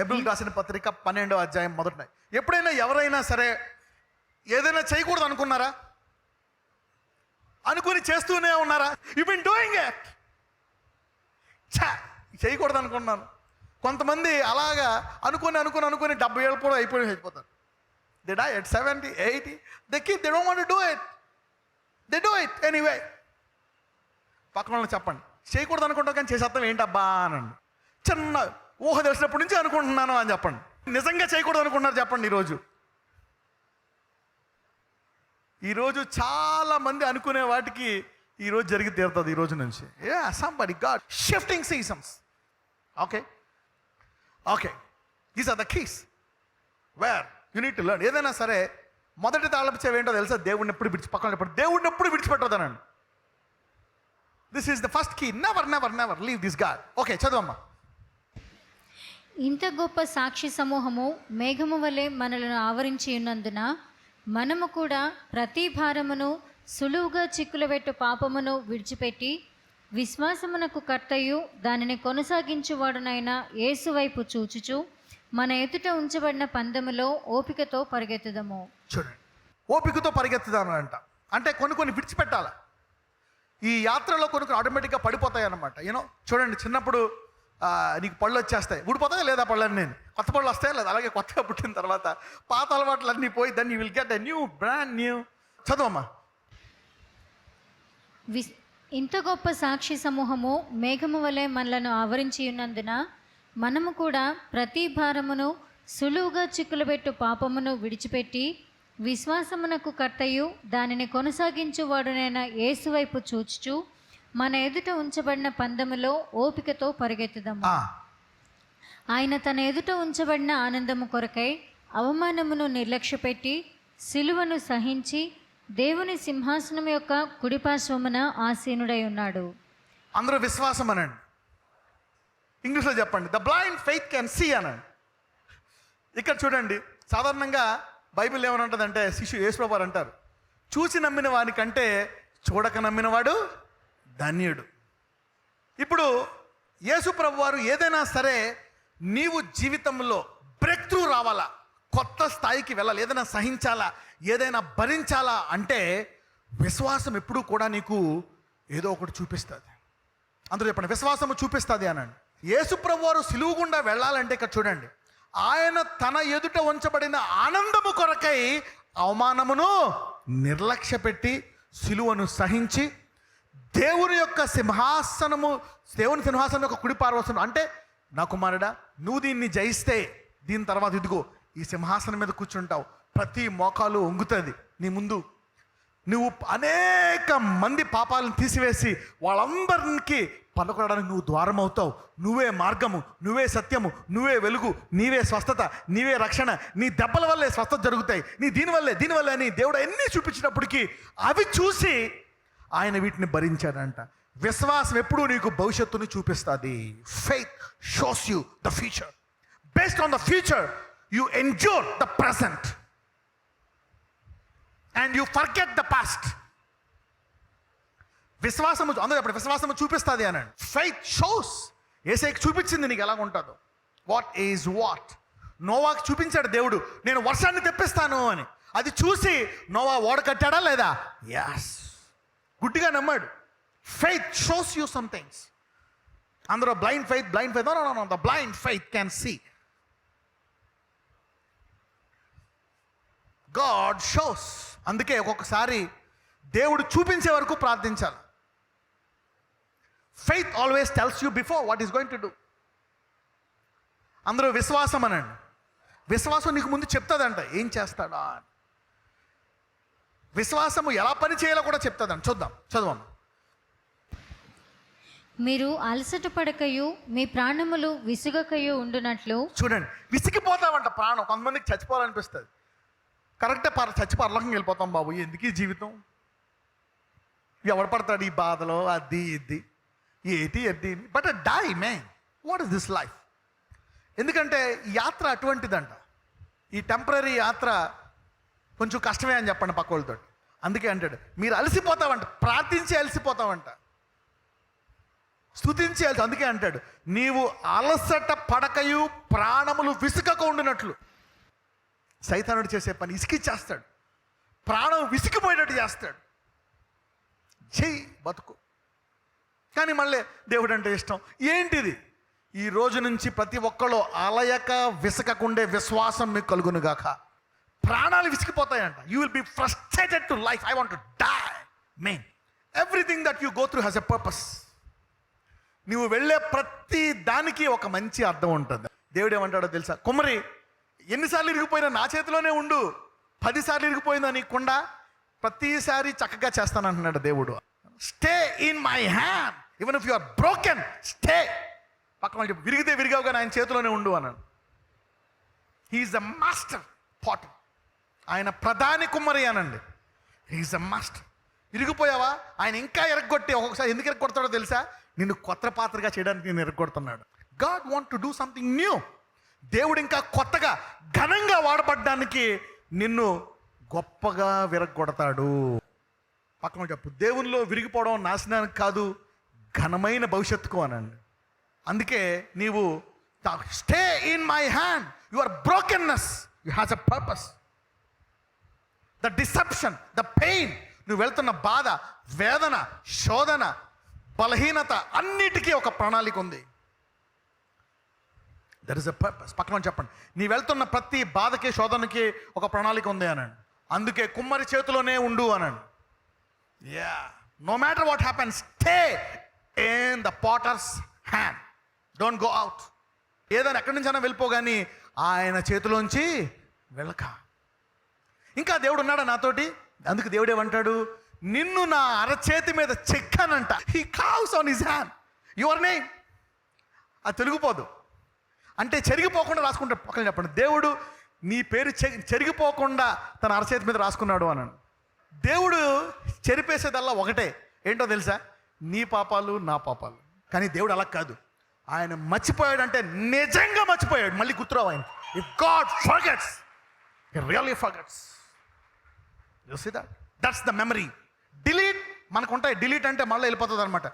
హెబ్రీయులకు రాసిన పత్రిక 12వ అధ్యాయం మొదటి. ఎప్పుడైనా ఎవరైనా సరే ఏదైనా చేయకూడదు అనుకున్నారా? అనుకుని చేస్తూనే ఉన్నారా? You been doing it. చేయకూడదు అనుకున్నాను. కొంతమంది అలాగా అనుకుని 70 ఏళ్ళు కూడా అయిపోతారు. They die at 70, 80. They don't want to do it. They do it anyway. పక్కన వాళ్ళని చెప్పండి, చేయకూడదు అనుకుంటాం కానీ చేసేస్తాం ఏంటబ్బా అనండి. చిన్న ఊహ తెలిసినప్పటి నుంచి అనుకుంటున్నాను అని చెప్పండి. నిజంగా చేయకూడదు అనుకుంటున్నారు చెప్పండి. ఈరోజు చాలా మంది అనుకునే వాటికి ఈరోజు జరిగి తీరుతుంది. ఈ రోజు నుంచి somebody God shifting seasons. Okay these are the keys where you need to learn. ఏదైనా సరే మొదటి తాళపు చెవి ఏంటో తెలుసా? దేవుడిని ఎప్పుడు దేవుడిని ఎప్పుడు విడిచిపెట్టదనండి. This is the first key. Never never never leave this God. Okay, చదవమ్మా. ఇంత గొప్ప సాక్షి సమూహము మేఘము వలె మనలను ఆవరించి ఉన్నందున మనము కూడా ప్రతి భారమును సులువుగా చిక్కులబెట్టు పాపమును విడిచిపెట్టి విశ్వాసమునకు కర్తయు దానిని కొనసాగించువాడునైన యేసు వైపు చూచుచు మన ఎదుట ఉంచబడిన పందెములో ఓపికతో పరిగెత్తుదము. చూడండి, ఓపికతో పరిగెత్తుదాను అంటే కొన్ని విడిచిపెట్టాలి. ఈ యాత్రలో కొన్ని ఆటోమేటిక్గా పడిపోతాయి అన్నమాట. చూడండి, చిన్నప్పుడు నీకు పళ్ళు వచ్చేస్తాయి, ఊడిపోతాయి లేదా పళ్ళని? నేను కొత్త పళ్ళు వస్తాయి లేదా? అలాగే కొత్తగా పుట్టిన తర్వాత పాత అలవాట్లు అన్నీ పోయి then you will get a new brand new. చదవమ్మా. ఇంత గొప్ప సాక్షి సమూహము మేఘము వలె మనలను ఆవరించి ఉన్నందున మనము కూడా ప్రతి భారమును సులువుగా చిక్కులబెట్టు పాపమును విడిచిపెట్టి విశ్వాసమునకు కర్తయు దానిని కొనసాగించువాడునైన యేసు వైపు చూచుచు మన ఎదుట ఉంచబడిన పందెములో ఓపికతో పరిగెత్తుదాము. ఆయన తన ఎదుట ఉంచబడిన ఆనందము కొరకై అవమానమును నిర్లక్ష్యపెట్టి సిలువను సహించి దేవుని సింహాసనం యొక్క కుడిపార్శ్వమున ఆసీనుడై ఉన్నాడు. అందరూ విశ్వాసం అనండి. ఇంగ్లీష్లో చెప్పండి, the blind faith can see అనండి. ఇక్కడ చూడండి, సాధారణంగా బైబిల్ ఏమని ఉంటుందంటే, యేసుప్రభు వారు అంటారు, చూసి నమ్మిన వానికంటే చూడక నమ్మినవాడు ధన్యుడు. ఇప్పుడు యేసుప్రభు వారు ఏదైనా సరే నీవు జీవితంలో బ్రేక్ త్రూ రావాలా, కొత్త స్థాయికి వెళ్ళాలి, ఏదైనా సహించాలా, ఏదైనా భరించాలా అంటే విశ్వాసం ఎప్పుడూ కూడా నీకు ఏదో ఒకటి చూపిస్తుంది. అందరూ చెప్పండి, విశ్వాసము చూపిస్తుంది అనండి. యేసుప్రభు వారు సిలువ గుండా వెళ్ళాలంటే ఇక్కడ చూడండి, ఆయన తన ఎదుట ఉంచబడిన ఆనందము కొరకై అవమానమును నిర్లక్ష్య పెట్టి సిలువను సహించి దేవుని సింహాసనం యొక్క కుడి పార్శ్వమున, అంటే నా కుమారుడా, నువ్వు దీన్ని జయిస్తే దీని తర్వాత ఇదిగో ఈ సింహాసనం మీద కూర్చుంటావు, ప్రతి మోకాలు వంగుతుంది నీ ముందు, నువ్వు అనేక మంది పాపాలను తీసివేసి వాళ్ళందరికీ పలుకోవడానికి నువ్వు ద్వారం అవుతావు. నువ్వే మార్గము, నువ్వే సత్యము, నువ్వే వెలుగు, నీవే స్వస్థత, నీవే రక్షణ, నీ దెబ్బల వల్లే స్వస్థత జరుగుతాయి, నీ దీనివల్లే అని దేవుడు ఎన్ని చూపించినప్పటికీ అవి చూసి ఆయన వీటిని భరించాడంట. విశ్వాసం ఎప్పుడూ నీకు భవిష్యత్తుని చూపిస్తుంది. Faith shows you the future. Based on the future you ensure the present and you forget the past. విశ్వాసము, అందరూ చెప్పండి, విశ్వాసము చూపిస్తుంది అనండి. Faith shows. యేసయ్యకి చూపించింది నీకు ఎలాగ ఉంటుందో. What is what. నోవాకి చూపించాడు దేవుడు, నేను వర్షాన్ని తెప్పిస్తాను అని. అది చూసి నోవా ఓడ కట్టాడా లేదా? యాస్, గుడ్డిగా నమ్మాడు. Faith shows you some things. అందరూ blind faith no, the blind faith can see. God shows. అందుకే ఒక్కొక్కసారి దేవుడు చూపించే వరకు ప్రార్థించాలి. Faith always tells you before what is going to do. అందరూ విశ్వాసం అనండి. విశ్వాసం నీకు ముందు చెప్తుందంట ఏం చేస్తాడా అని. విశ్వాసము ఎలా పని చేయాలో కూడా చెప్తుందంట. చదవమ్మా. మీరు అలసట పడకయు మీ ప్రాణములు విసుగకయు ఉండునట్లు. చూడండి, విసిగిపోతామంట ప్రాణం. కొంతమందికి చచ్చిపోవాలనిపిస్తుంది. కరెక్టే, చచ్చి పరలోకం వెళ్ళిపోతాం బాబు, ఎందుకు ఈ జీవితం, ఎవడు పడతాడు ఈ బాధలో, అది ఇది ఏంటి. But die man, what is this life. ఎందుకంటే యాత్ర అటువంటిదంట. ఈ టెంపరీ యాత్ర కొంచెం కష్టమే అని చెప్పండి పక్క వాళ్ళతో. అందుకే అంటాడు మీరు అలసిపోతామంట, ప్రార్థించి అలసిపోతామంట. స్తుతించేయాలి. అందుకే అంటాడు, నీవు అలసట పడకయు ప్రాణములు విసుకక ఉండినట్లు. సైతానుడు చేసే పని ఇసికిచ్చేస్తాడు, ప్రాణం విసిగిపోయేటట్టు చేస్తాడు. చెయ్యి బతుకు. కానీ మళ్ళీ దేవుడు అంటే ఇష్టం. ఏంటిది? ఈ రోజు నుంచి ప్రతి ఒక్కళ్ళు అలయక విసకకుండే విశ్వాసం మీకు కలుగునుగాక. ప్రాణాలు విసిగిపోతాయంట. You will be frustrated to life. I want to die. Main everything that you go through has a purpose. నువ్వు వెళ్ళే ప్రతి దానికి ఒక మంచి అర్థం ఉంటుంది. దేవుడు ఏమంటాడో తెలుసా? కుమ్మరి ఎన్నిసార్లు ఇరిగిపోయినా నా చేతిలోనే ఉండు, 10 సార్లు ఇరిగిపోయిందా నీకుండా, ప్రతిసారి చక్కగా చేస్తానంటున్నాడు దేవుడు. Stay in my hand even if you are broken, stay. పక్కన చెప్పు, విరిగితే విరిగావుగా ఆయన చేతిలోనే ఉండు అన్నాడు. He's the master potter. ఆయన ప్రధాని కుమ్మరి అనండి. He's the master. ఇరిగిపోయావా, ఆయన ఇంకా ఎరగొట్టి, ఒక్కొక్కసారి ఎందుకు ఎరగొడతాడో తెలుసా? నిన్ను కొత్త పాత్రగా చేయడానికి నేను ఎరగొడుతున్నాడు. God want to do something new. దేవుడు ఇంకా కొత్తగా ఘనంగా వాడబడ్డానికి నిన్ను గొప్పగా విరగొడతాడు. పక్కన చెప్పు, దేవునిలో విరిగిపోవడం నాశనానికి కాదు, ఘనమైన భవిష్యత్తుకు అనండి. అందుకే నీవు stay in my hand. Your brokenness you has a purpose. The deception, the pain, నువ్వు వెళ్తున్న బాధ, వేదన, శోధన, బలహీనత, అన్నిటికీ ఒక ప్రణాళిక ఉంది. That is a purpose. పక్కన చెప్పండి, నీ వెళ్తున్న ప్రతి బాధకి, శోధనకి ఒక ప్రణాళిక ఉంది అనండి. అందుకే కుమ్మరి చేతిలోనే ఉండు అనండి. Yeah, no matter what happens, stay in the potter's hand. Don't go out. ఏదైనా ఎక్కడి నుంచైనా వెళ్ళిపోగాని ఆయన చేతిలోంచి వెళ్ళక. ఇంకా దేవుడు ఉన్నాడా నాతోటి? అందుకు దేవుడు ఏమంటాడు? నిన్ను నా అరచేతి మీద చెక్కానంట. He carves on his hand your name. అది తెలుగుపోదు అంటే చెరిగిపోకుండా రాసుకుంటాడు. పక్కన చెప్పండి, దేవుడు నీ పేరు చెరిగిపోకుండా తన అరచేతి మీద రాసుకున్నాడు అన్నాడు. దేవుడు చెరిపేసేదల్లా ఒకటే, ఏంటో తెలుసా? నీ పాపాలు, నా పాపాలు. కానీ దేవుడు అలా కాదు. ఆయన మర్చిపోయాడంటే నిజంగా మర్చిపోయాడు, మళ్ళీ గుర్తురావు ఆయన. If God forgets, he really forgets. You see that? That's the memory. Delete మనకు ఉంటాయి. డిలీట్ అంటే మళ్ళీ వెళ్ళిపోతుంది అనమాట.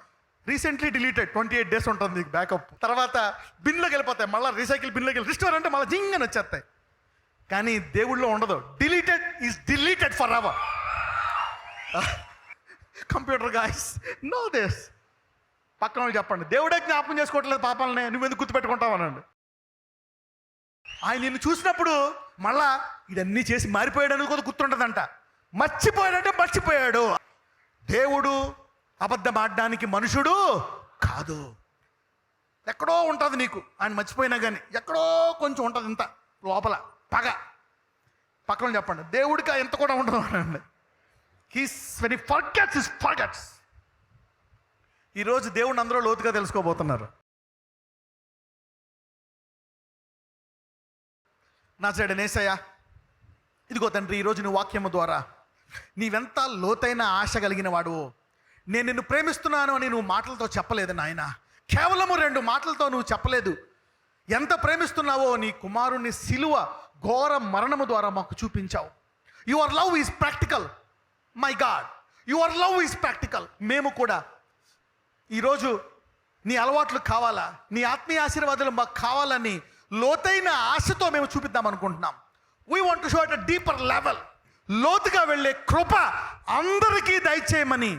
రీసెంట్లీ డిలీటెడ్ 28 days ఉంటుంది మీకు బ్యాకప్. తర్వాత బిన్లోకి వెళ్ళిపోతాయి, మళ్ళీ రీసైకిల్ బిన్లోకి వెళ్ళి రిస్టోర్ అంటే మళ్ళీ జింగని వచ్చేస్తాయి. కానీ దేవుడిలో ఉండదు. Deleted is deleted for ever. Computer guys know this. పక్కన వాళ్ళు చెప్పండి, దేవుడే జ్ఞాపకం చేసుకోవట్లేదు పాపాలనే, నువ్వెందుకు గుర్తుపెట్టుకుంటావు అనండి. ఆయన నిన్ను చూసినప్పుడు మళ్ళా ఇదన్నీ చేసి మారిపోయాడని కూడా గుర్తుంటుందంట. మర్చిపోయాడంటే మర్చిపోయాడు. దేవుడు అబద్ధం ఆడడానికి మనుషుడు కాదు. ఎక్కడో ఉంటుంది నీకు ఆయన మర్చిపోయినా కానీ, ఎక్కడో కొంచెం ఉంటుంది ఇంత లోపల పగ. పక్కన చెప్పండి, దేవుడికి ఎంత కూడా ఉండదు అనండి. when he forgets, he forgets. ఈరోజు దేవుడిని అందరూ లోతుగా తెలుసుకోబోతున్నారు. నజరేయుడైన యేసయ్య, ఇదిగో తండ్రి, ఈరోజు నీ వాక్యము ద్వారా నీవెంత లోతైన ఆశ కలిగిన వాడువో, నేను నిన్ను ప్రేమిస్తున్నాను అని నువ్వు మాటలతో చెప్పలేదు నాయన. కేవలము 2 మాటలతో నువ్వు చెప్పలేదు. ఎంత ప్రేమిస్తున్నావో నీ కుమారుని సిలువ ఘోర మరణము ద్వారా మాకు చూపించావు. Your love is practical my God, your love is practical. మేము కూడా ఈరోజు నీ అలవాట్లు కావాలా, నీ ఆత్మీయ ఆశీర్వాదాలు మాకు కావాలని లోతైన ఆశతో మేము చూపిద్దాం అనుకుంటున్నాం. We want to show at a deeper level. లోతుగా వెళ్ళే కృప అందరికీ దయచేయమని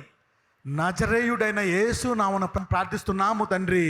నజరేయుడైన యేసు నామమున ప్రార్థిస్తున్నాము తండ్రి.